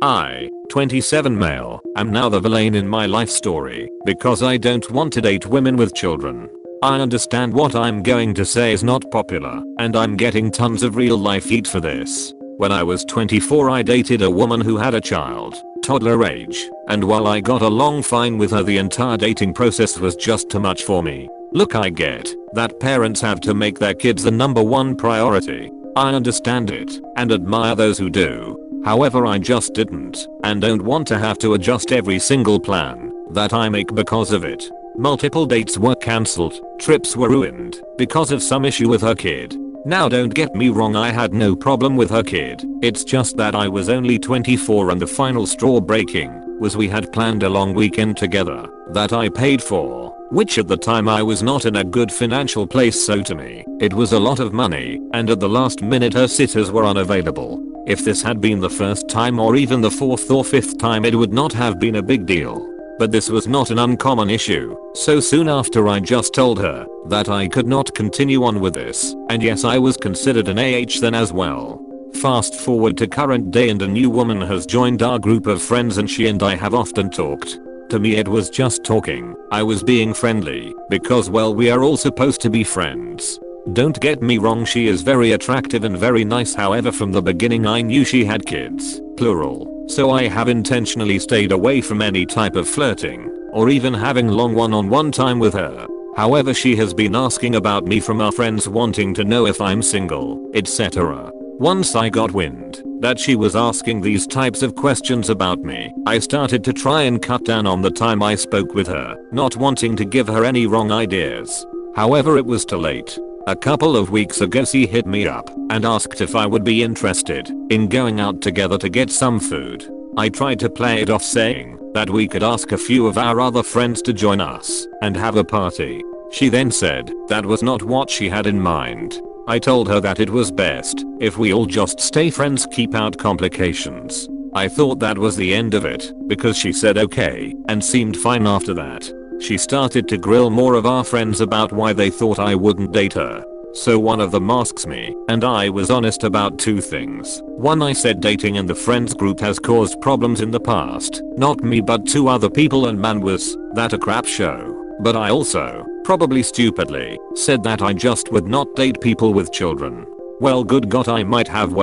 I, 27 male, am now the villain in my life story because I don't want to date women with children. I understand what I'm going to say is not popular, and I'm getting tons of real life heat for this. When I was 24 I dated a woman who had a child, toddler age, and while I got along fine with her the entire dating process was just too much for me. Look, I get that parents have to make their kids the #1 priority. I understand it and admire those who do. However, I just didn't and don't want to have to adjust every single plan that I make because of it. Multiple dates were cancelled, trips were ruined because of some issue with her kid. Now don't get me wrong, I had no problem with her kid. It's just that I was only 24 and the final straw breaking was we had planned a long weekend together that I paid for, which at the time I was not in a good financial place, so to me it was a lot of money, and at the last minute her sitters were unavailable. If this had been the first time or even the 4th or 5th time it would not have been a big deal. But this was not an uncommon issue, so soon after I just told her that I could not continue on with this, and yes, I was considered an AH then as well. Fast forward to current day and a new woman has joined our group of friends and she and I have often talked. To me it was just talking. I was being friendly because, well, we are all supposed to be friends. Don't get me wrong, she is very attractive and very nice, however from the beginning I knew she had kids, plural, so I have intentionally stayed away from any type of flirting or even having long one-on-one time with her. However, she has been asking about me from our friends, wanting to know if I'm single, etc. Once I got wind that she was asking these types of questions about me, I started to try and cut down on the time I spoke with her, not wanting to give her any wrong ideas. However, it was too late. A couple of weeks ago she hit me up and asked if I would be interested in going out together to get some food. I tried to play it off saying that we could ask a few of our other friends to join us and have a party. She then said that was not what she had in mind. I told her that it was best if we all just stay friends, keep out complications. I thought that was the end of it because she said okay and seemed fine after that. She started to grill more of our friends about why they thought I wouldn't date her. So one of them asks me, and I was honest about two things. One, I said dating in the friends group has caused problems in the past, not me but two other people, and man was that a crap show. But I also, probably stupidly, said that I just would not date people with children. Well, good God, I might have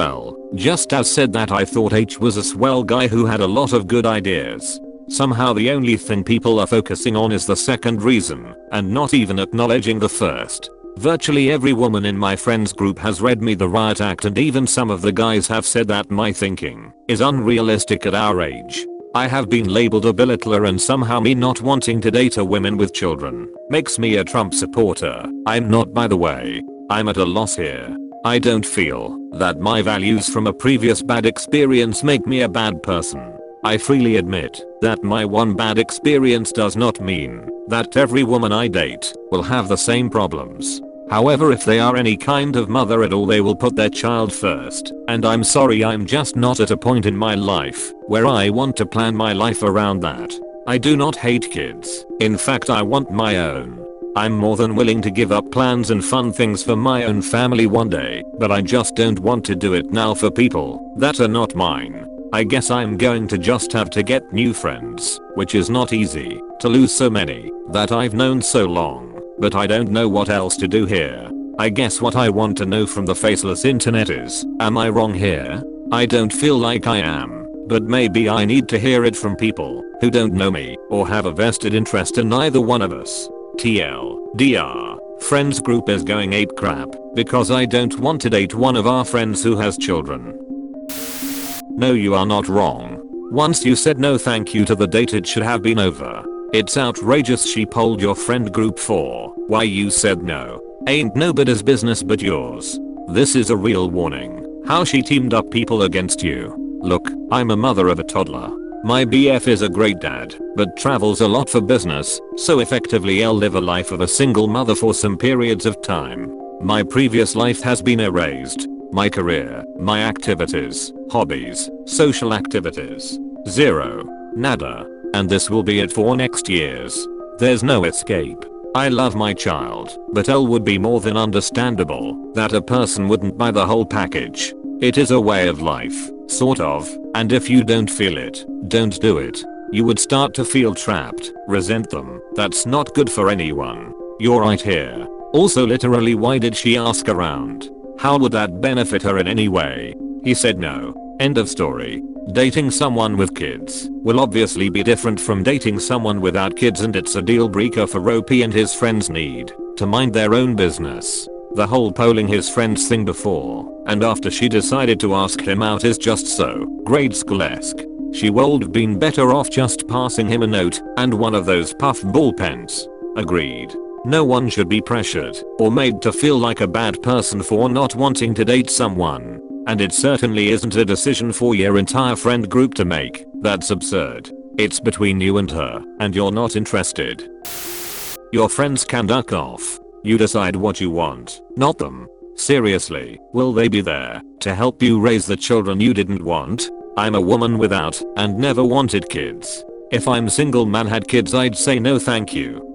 just as said that I thought H was a swell guy who had a lot of good ideas. Somehow the only thing people are focusing on is the second reason and not even acknowledging the first. Virtually every woman in my friends group has read me the riot act, and even some of the guys have said that my thinking is unrealistic at our age. I have been labeled a belittler, and somehow me not wanting to date a woman with children makes me a Trump supporter. I'm not, by the way. I'm at a loss here. I don't feel that my values from a previous bad experience make me a bad person. I freely admit that my one bad experience does not mean that every woman I date will have the same problems. However, if they are any kind of mother at all, they will put their child first, and I'm sorry, I'm just not at a point in my life where I want to plan my life around that. I do not hate kids. In fact, I want my own. I'm more than willing to give up plans and fun things for my own family one day, but I just don't want to do it now for people that are not mine. I guess I'm going to just have to get new friends, which is not easy to lose so many that I've known so long, but I don't know what else to do here. I guess what I want to know from the faceless internet is, am I wrong here? I don't feel like I am, but maybe I need to hear it from people who don't know me or have a vested interest in either one of us. TLDR, friends group is going ape crap because I don't want to date one of our friends who has children. No, you are not wrong. Once you said no thank you to the date, it should have been over. It's outrageous she polled your friend group for why you said no. Ain't nobody's business but yours. This is a real warning. How she teamed up people against you. Look, I'm a mother of a toddler. My BF is a great dad, but travels a lot for business, so effectively I'll live a life of a single mother for some periods of time. My previous life has been erased. My career, my activities, hobbies, social activities. Zero. Nada. And this will be it for next years. There's no escape. I love my child, but it would be more than understandable that a person wouldn't buy the whole package. It is a way of life, Sort of, and if you don't feel it, don't do it. You would start to feel trapped, resent them. That's not good for anyone. You're right here. Also literally, why did she ask around? How would that benefit her in any way? He said no. End of story. Dating someone with kids will obviously be different from dating someone without kids, and it's a deal breaker for Ropey and his friends need to mind their own business. The whole polling his friends thing before and after she decided to ask him out is just so grade school-esque. She would have been better off just passing him a note and one of those puff ball pens. Agreed. No one should be pressured or made to feel like a bad person for not wanting to date someone. And it certainly isn't a decision for your entire friend group to make. That's absurd. It's between you and her, and you're not interested. Your friends can duck off. You decide what you want, not them. Seriously, will they be there to help you raise the children you didn't want? I'm a woman without and never wanted kids. If I'm single man had kids, I'd say no thank you.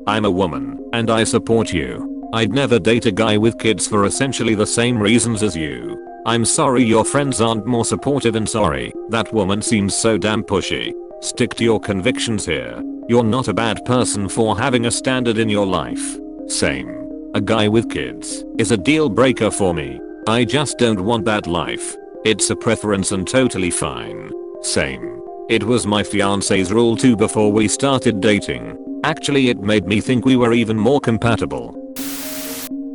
I'm a woman and I support you. I'd never date a guy with kids for essentially the same reasons as you. I'm sorry your friends aren't more supportive, and sorry that woman seems so damn pushy. Stick to your convictions here. You're not a bad person for having a standard in your life. Same. A guy with kids is a deal breaker for me. I just don't want that life. It's a preference and totally fine. Same. It was my fiance's rule too before we started dating. Actually, it made me think we were even more compatible.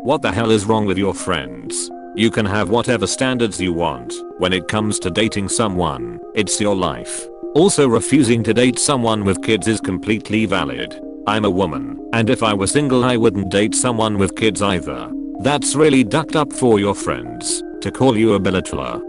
What the hell is wrong with your friends? You can have whatever standards you want when it comes to dating someone. It's your life. Also, refusing to date someone with kids is completely valid. I'm a woman, and if I were single I wouldn't date someone with kids either. That's really ducked up for your friends to call you a belittler.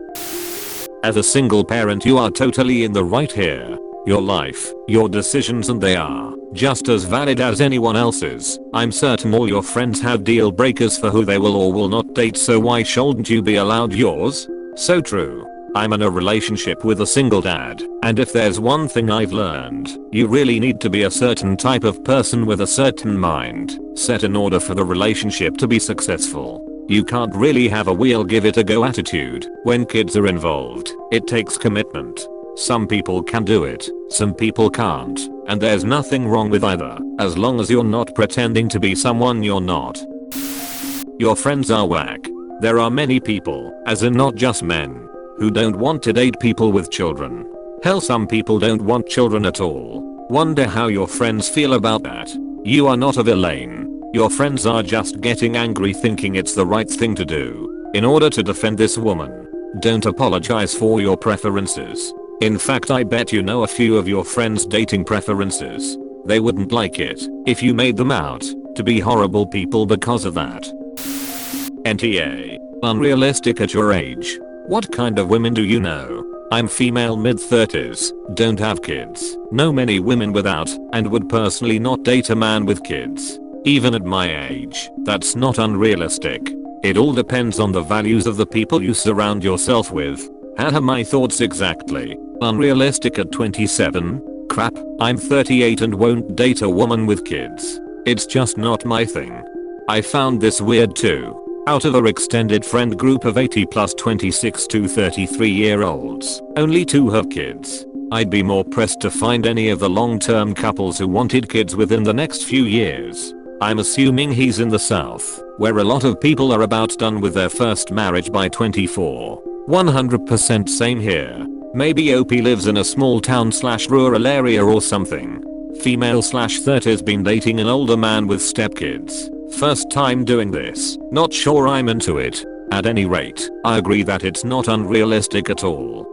As a single parent, you are totally in the right here. Your life, your decisions, and they are just as valid as anyone else's. I'm certain all your friends have deal breakers for who they will or will not date, so why shouldn't you be allowed yours? So true. I'm in a relationship with a single dad, and if there's one thing I've learned, you really need to be a certain type of person with a certain mind set in order for the relationship to be successful. You can't really have a we'll give it a go attitude when kids are involved. It takes commitment. Some people can do it, some people can't, and there's nothing wrong with either, as long as you're not pretending to be someone you're not. Your friends are whack. There are many people, as in not just men, who don't want to date people with children. Hell, some people don't want children at all. Wonder how your friends feel about that. You are not a villain. Your friends are just getting angry thinking it's the right thing to do in order to defend this woman. Don't apologize for your preferences. In fact, I bet you know a few of your friends' dating preferences. They wouldn't like it if you made them out to be horrible people because of that. NTA. Unrealistic at your age. What kind of women do you know? I'm female, mid-30s, don't have kids, know many women without, and would personally not date a man with kids. Even at my age, that's not unrealistic. It all depends on the values of the people you surround yourself with. Haha, my thoughts exactly. Unrealistic at 27? Crap, I'm 38 and won't date a woman with kids. It's just not my thing. I found this weird too. Out of our extended friend group of 80 plus 26 to 33 year olds, only 2 have kids. I'd be more pressed to find any of the long-term couples who wanted kids within the next few years. I'm assuming he's in the South, where a lot of people are about done with their first marriage by 24. 100% same here. Maybe OP lives in a small town / rural area or something. Female / 30's been dating an older man with stepkids. First time doing this. Not sure I'm into it. At any rate, I agree that it's not unrealistic at all.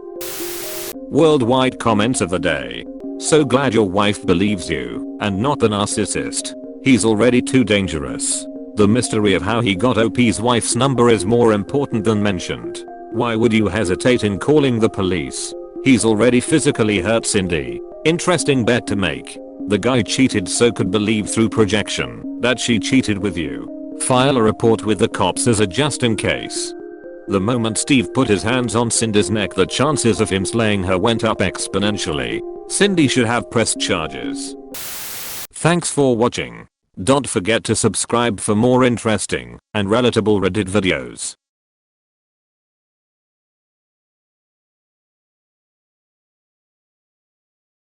Worldwide comments of the day. So glad your wife believes you and not the narcissist. He's already too dangerous. The mystery of how he got OP's wife's number is more important than mentioned. Why would you hesitate in calling the police? He's already physically hurt Cindy. Interesting bet to make. The guy cheated so could believe through projection that she cheated with you. File a report with the cops as a just in case. The moment Steve put his hands on Cindy's neck, the chances of him slaying her went up exponentially. Cindy should have pressed charges. Thanks for watching. Don't forget to subscribe for more interesting and relatable Reddit videos.